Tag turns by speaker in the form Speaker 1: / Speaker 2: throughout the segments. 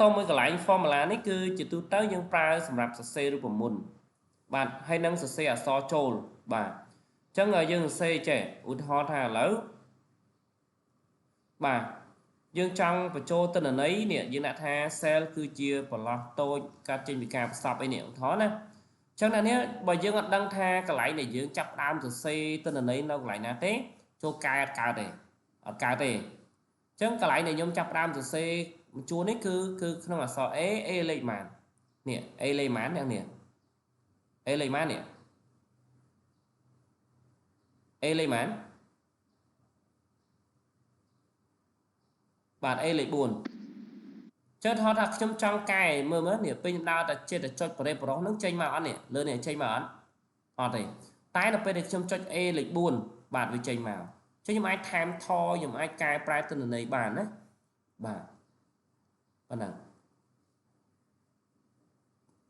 Speaker 1: តមួយកន្លែង formula នេះគឺជាទូទៅយើងប្រើសម្រាប់សរសេររូបមន្តបាទហើយនឹងសរសេរអក្សរចូលបាទអញ្ចឹងយើងសរសេរចេះឧទាហរណ៍ថាឥឡូវបាទយើងចង់បញ្ចូលទិន្នន័យនេះយើងដាក់ថា cell គឺជាប្រឡោះតូចកើតចេញពីការផ្សព្វអីនេះឧទាហរណ៍ណាអញ្ចឹងនេះបើយើងអត់ដឹងថាកន្លែងដែលយើងចាប់ដើមសរសេរទិន្នន័យនៅកន្លែងណាទេចូលកែអត់កើតទេអត់កើតទេអញ្ចឹងកន្លែងដែលខ្ញុំចាប់ដើមសរសេរបញ្ចូលនេះគឺក្នុងអក្សរ A លេខម៉ាននេះ A លេខម៉ាននេះ A លេខម៉ាននេះ A លេខម៉ានបាទ A លេខ4ចុះថតថាខ្ញុំចង់កែមើលនេះពេលខ្ញុំដើរតែចិត្តតែចុចបរិបរោះនឹងចេញមកអត់នេះលើនេះចេញមកអត់ទេតែនៅពេលដែលខ្ញុំចុច A លេខ4បាទវាចេញមកចុះខ្ញុំអាចថែមថខ្ញុំអាចកែប្រែទិន្នន័យបានណាបាទប៉ុណ្ណឹង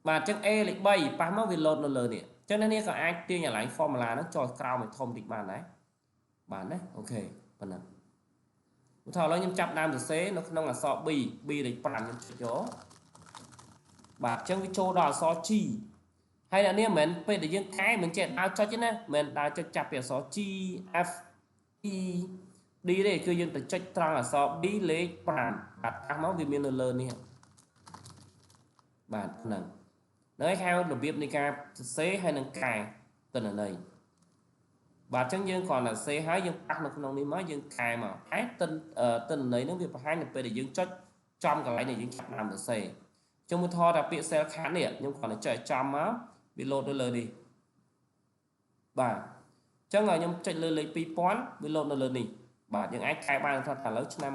Speaker 1: បាទអញ្ចឹង A លេខ3ប៉ះមកវាលោតនៅលើនេះអញ្ចឹងនេះក៏អាចទាញអាឡៃ formula ហ្នឹងចុះក្រោមឲ្យធំតិចបានដែរបាទណាអូខេប៉ុណ្ណឹងឧទាហរណ៍ឥឡូវខ្ញុំចាប់ដើមសរសេរនៅក្នុងអក្សរ B លេខ5ខ្ញុំចុចយកបាទអញ្ចឹងវាចូលដល់អក្សរ G ហើយអ្នកនេះមិនមែនពេលដែលយើងកែមិនចេះដើរចុចទេណាមិនមែនដើរចុចចាប់ពីអក្សរ G F E D ទេគឺយើងទៅចុចត្រង់អក្សរ B លេខ5បាទប៉ះមកវាមាននៅលើនេះបាទហ្នឹងហើយហៅរបៀបនៃការសរសេរហើយនឹងកែទិន្នន័យបាទអញ្ចឹងយើងគ្រាន់តែសេហើយយើងប៉ះនៅក្នុងនេះមកយើងកែមកតែទិន្នន័យហ្នឹងវាបង្ហាញនៅពេលដែលយើងចុចចំកន្លែងដែលយើងចាប់តាមសរសេរចុះឧទាហរណ៍ថាពាក្យ cell card នេះខ្ញុំគ្រាន់តែចុចចំមកវាលោតនៅលើនេះបាទអញ្ចឹងខ្ញុំចុចលើលេខ2000វាលោតនៅលើនេះបាទយើងអាចកែបានថាឥឡូវឆ្នាំ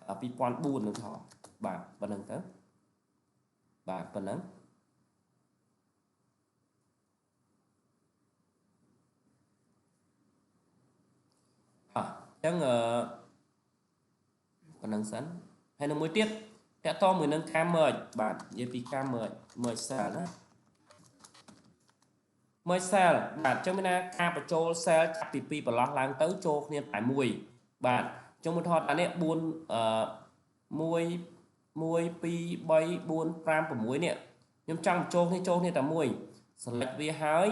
Speaker 1: 2004នឹងថតបាទប៉ុណ្្នឹងទៅបាទប៉ុណ្្នឹងអញ្ចឹងប៉ុណ្្នឹងសិនហើយនឹងមួយទៀតតាក់ទងមួយនឹងការ merge បាទនិយាយពីការ merge cell ណា merge cell បាទអញ្ចឹងមានថាការបញ្ចូល cell ចាប់ពី2ប្រឡោះឡើងទៅចូលគ្នាតែមួយបាទអញ្ចឹងឧទាហរណ៍អានេះ4 1 2 3 4 5 6នេះខ្ញុំចង់បញ្ចូលគ្នាតែមួយ select វាហើយ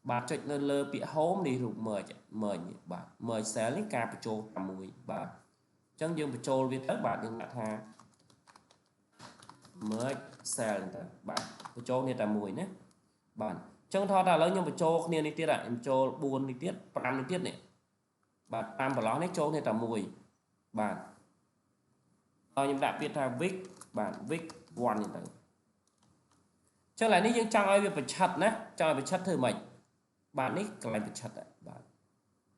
Speaker 1: បាទចុចនៅលើពាក្យ home នេះរូប merge បាទ merge cell នេះការបញ្ចូលតែមួយបាទអញ្ចឹងយើងបញ្ចូលវាទៅបាទយើងដាក់ថា merge cell ទៅបាទបញ្ចូលគ្នាតែមួយណាបាទអញ្ចឹងថតតែឥឡូវខ្ញុំបញ្ចូលគ្នានេះទៀតខ្ញុំចូល4នេះទៀត5នេះទៀតនេះបាទ5ប្រឡោះនេះចូលគ្នាតែមួយបាទហើយខ្ញុំដាក់ពាក្យថា week បាទ week 1នេះទៅអញ្ចឹងឡើយនេះយើងចង់ឲ្យវាប្រឆិតណាចង់ឲ្យប្រឆិតធ្វើម៉េចបាទនេះកន្លែងប្រឆិតបាទ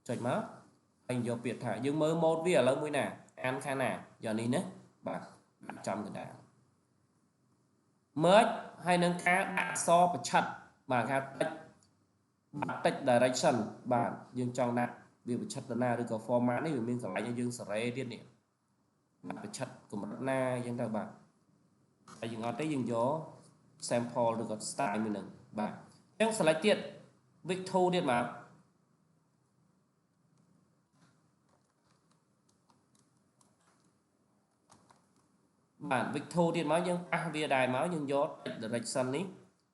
Speaker 1: ចុចមកហើយយកពាក្យថាយើងមើល mode វាឥឡូវមួយណាអានខាងណាយកនេះណាបាទដាក់ចំកណ្ដាល merge ហើយនឹងការដាក់អក្សរប្រឆិតបាទការតិច direction បាទយើងចង់ដាក់វាប្រឆិតទៅណាឬក៏ format នេះវាមានកន្លែងឲ្យយើងសេរីទៀតនេះបាទប្រឆិតកម្រិតណាអញ្ចឹងទៅបាទហើយយើងអត់ទេយើងយក sample ឬក៏ style មួយនឹងបាទអញ្ចឹង select ទៀត week 2ទៀតបាទបាទ week 2ទៀតមកយើងប៉ះវាដែរមកយើងយក direction នេះ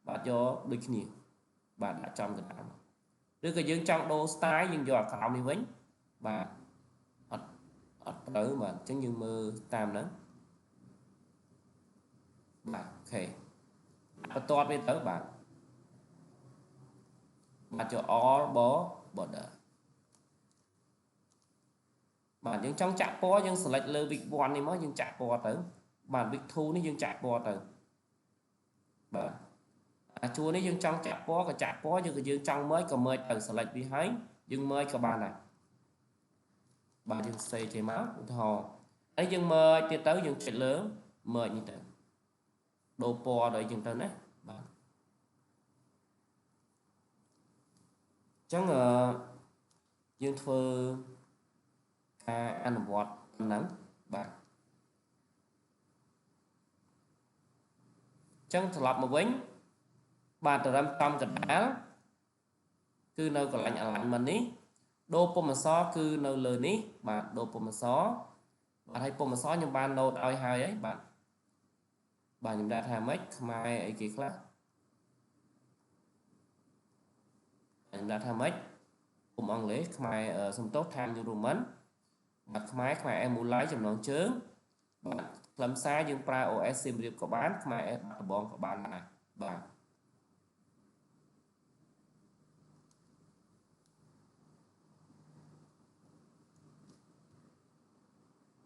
Speaker 1: បាទយកដូចគ្នាបាទដាក់ចំកណ្ដាលឬក៏យើងចង់ដូរ style យើងយកអាក្រោមនេះវិញបាទអត់ត្រូវបាទអញ្ចឹងយើងមើលតាមហ្នឹងបាទអូខេបន្ទាត់វាទៅបាទយក all border បាទយើងចង់ចាក់ពណ៌យើង select លើ week 1នេះមកយើងចាក់ពណ៌ទៅបាទ week 2នេះយើងចាក់ពណ៌ទៅបាទជួរនេះយើងចង់ចាក់ពណ៌ក៏ចាក់ពណ៌យើងចង់ merge ក៏ merge ទៅ select វាហើយយើង merge ក៏បានដែរបាទយើង save ចេញមកឧទាហរណ៍ហើយយើង merge ទៀតទៅយើងចុចលើ merge នេះទៅដូរពណ៌ដល់យើងទៅណាបាទអញ្ចឹងយើងធ្វើការអនុវត្តហ្នឹងបាទអញ្ចឹងត្រឡប់មកវិញបាទទៅរំតំកណ្ដាលគឺនៅកន្លែង alignment នេះដូរពុម្ពអក្សរគឺនៅលើនេះបាទដូរពុម្ពអក្សរបាទហើយពុម្ពអក្សរខ្ញុំបាន note ឲ្យហើយបាទ bà chúng ta tham mấy mai ấy kia khác chúng ta tham mấy cùng ông lấy mai xong tốt tham như roman mặt mai em muốn lấy trong nón chướng làm sao nhưng pra os sim riệp của bán mai bom của bạn này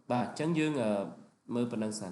Speaker 1: bà chân dương mơ phần năng sẵn